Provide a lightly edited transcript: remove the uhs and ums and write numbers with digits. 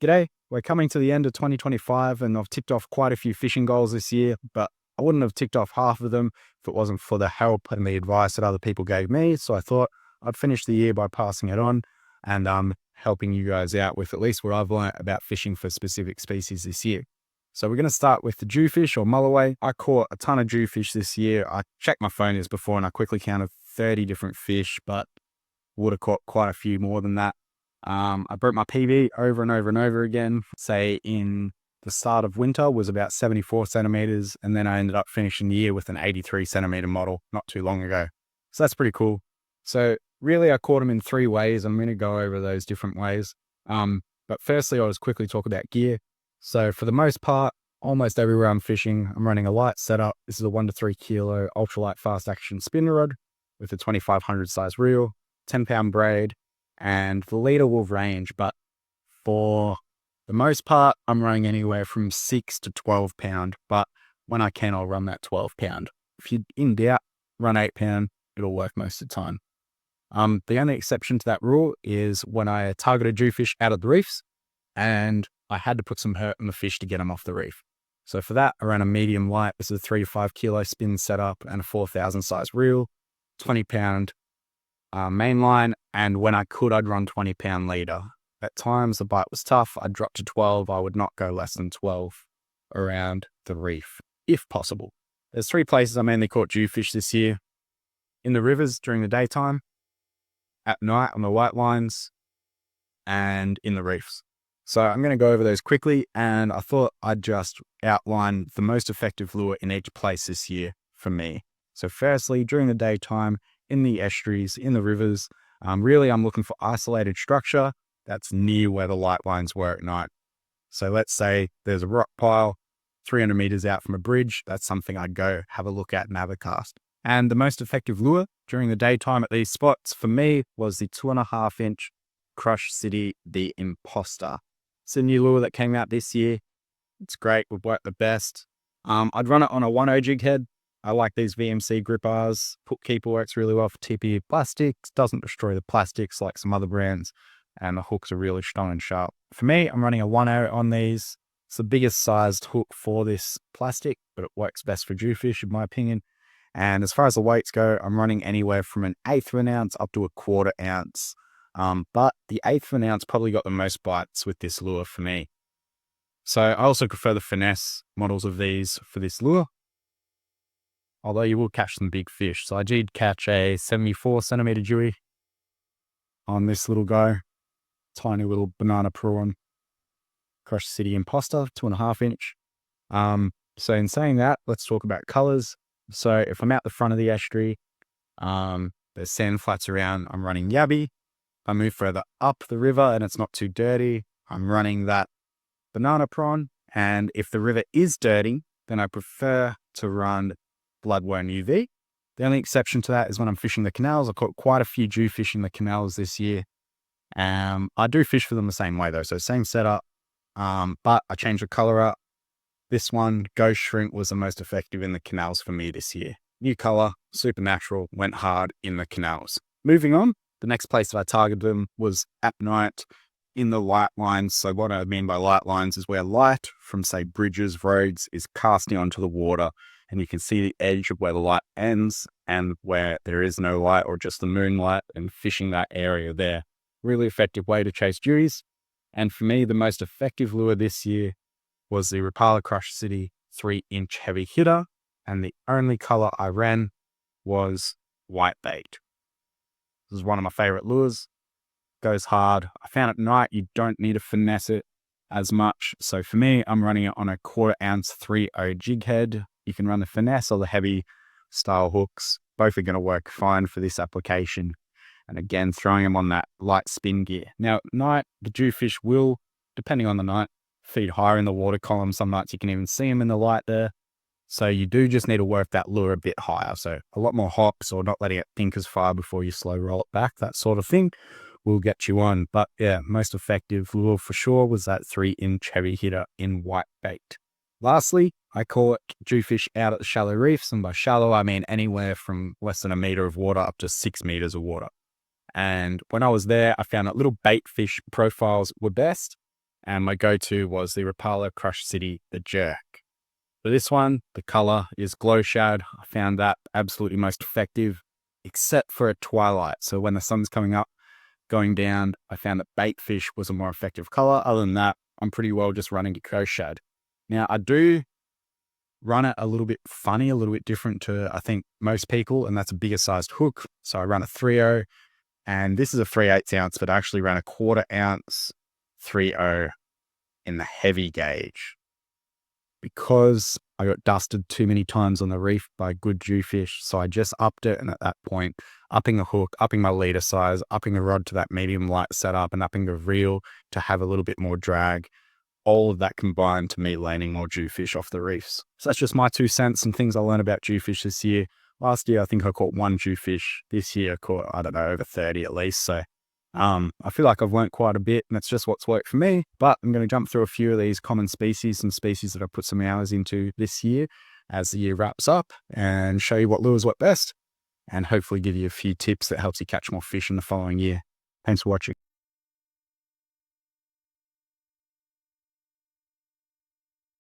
G'day. We're coming to the end of 2025 and I've ticked off quite a few fishing goals this year, but I wouldn't have ticked off half of them if it wasn't for the help and the advice that other people gave me. So I thought I'd finish the year by passing it on and helping you guys out with at least what I've learned about fishing for specific species this year. So we're going to start with the jewfish or mulloway. I caught a ton of jewfish this year. I checked my phone this before and I quickly counted 30 different fish, but would have caught quite a few more than that. I broke my PB over and over and over again. Say in the start of winter was about 74 centimeters. And then I ended up finishing the year with an 83 centimeter model not too long ago. So that's pretty cool. So really I caught them in three ways. I'm going to go over those different ways. But firstly, I'll just quickly talk about gear. So for the most part, almost everywhere I'm fishing, I'm running a light setup. This is a 1 to 3 kilo ultralight fast action spin rod with a 2500 size reel, 10-pound braid, and the leader will range, but for the most part, I'm running anywhere from 6 to 12 pound, but when I can, I'll run that 12 pound. If you're in doubt, run 8 pound. It'll work most of the time. The only exception to that rule is when I targeted jewfish out of the reefs and I had to put some hurt on the fish to get them off the reef. So for that, I ran a medium light. This is a 3 to 5 kilo spin setup and a 4,000 size reel, 20 pound main line, and when I could, I'd run 20 pound leader. At times the bite was tough. I'd drop to 12. I would not go less than 12 around the reef, if possible. There's 3 places I mainly caught jewfish this year: in the rivers during the daytime, at night on the white lines, and in the reefs. So I'm going to go over those quickly, and I thought I'd just outline the most effective lure in each place this year for me. So firstly, during the daytime, in the estuaries, in the rivers, really I'm looking for isolated structure that's near where the light lines were at night. So let's say there's a rock pile 300 meters out from a bridge. That's something I'd go have a look at and have a cast. And the most effective lure during the daytime at these spots for me was the 2.5 inch Crush City, the Imposter. It's a new lure that came out this year. It's great, would work the best. I'd run it on a 1/0 jig head. I like these VMC grip bars. Hook keeper works really well for TPE plastics, doesn't destroy the plastics like some other brands, and the hooks are really strong and sharp. For me, I'm running a 1/0 on these. It's the biggest sized hook for this plastic, but it works best for jewfish in my opinion. And as far as the weights go, I'm running anywhere from 1/8 of an ounce up to 1/4 ounce. But the 1/8 of an ounce probably got the most bites with this lure for me. So I also prefer the finesse models of these for this lure, although you will catch some big fish. So I did catch a 74 centimeter Dewey on this little guy, tiny little banana prawn, Crush City Imposter, 2.5 inch. So in saying that, let's talk about colors. So if I'm out the front of the estuary, there's sand flats around, I'm running yabby. I move further up the river and it's not too dirty, I'm running that banana prawn. And if the river is dirty, then I prefer to run bloodworm UV. The only exception to that is when I'm fishing the canals. I caught quite a few jewfish in the canals this year. I do fish for them the same way though, so same setup, but I changed the color up. This one, Ghost Shrink, was the most effective in the canals for me this year. New color, super natural, went hard in the canals. Moving on, the next place that I targeted them was at night in the light lines. So what I mean by light lines is where light from say bridges, roads is casting onto the water, and you can see the edge of where the light ends and where there is no light or just the moonlight, and fishing that area there. Really effective way to chase dewies. And for me, the most effective lure this year was the Rapala Crush City 3 inch heavy hitter. And the only color I ran was white bait. This is one of my favorite lures. Goes hard. I found at night you don't need to finesse it as much. So for me, I'm running it on a 1/4 ounce 3/0 jig head. You can run the finesse or the heavy style hooks. Both are going to work fine for this application. And again, throwing them on that light spin gear. Now at night, the jewfish will, depending on the night, feed higher in the water column. Some nights you can even see them in the light there. So you do just need to work that lure a bit higher. So a lot more hops or not letting it think as far before you slow roll it back, that sort of thing will get you on. But yeah, most effective lure for sure was that 3 inch heavy hitter in white bait. Lastly, I caught jewfish out at the shallow reefs. And by shallow, I mean anywhere from less than 1 meter of water up to 6 meters of water. And when I was there, I found that little bait fish profiles were best. And my go-to was the Rapala Crush City, the Jerk. For this one, the color is glow shad. I found that absolutely most effective, except for at twilight. So when the sun's coming up, going down, I found that bait fish was a more effective color. Other than that, I'm pretty well just running glow shad. Now, I do run it a little bit funny, a little bit different to, I think, most people, and that's a bigger sized hook. So I run a 3/0, and this is a 3/8 ounce, but I actually ran a 1/4 ounce 3/0 in the heavy gauge because I got dusted too many times on the reef by good Jewfish. So I just upped it, and at that point, upping the hook, upping my leader size, upping the rod to that medium light setup, and upping the reel to have a little bit more drag. All of that combined to me landing more Jewfish off the reefs. So that's just my 2 cents and things I learned about Jewfish this year. Last year, I think I caught 1 Jewfish. This year, I caught, I don't know, over 30 at least. So I feel like I've learned quite a bit, and it's just what's worked for me. But I'm going to jump through a few of these common species, some species that I've put some hours into this year as the year wraps up, and show you what lures work best, and hopefully give you a few tips that helps you catch more fish in the following year. Thanks for watching.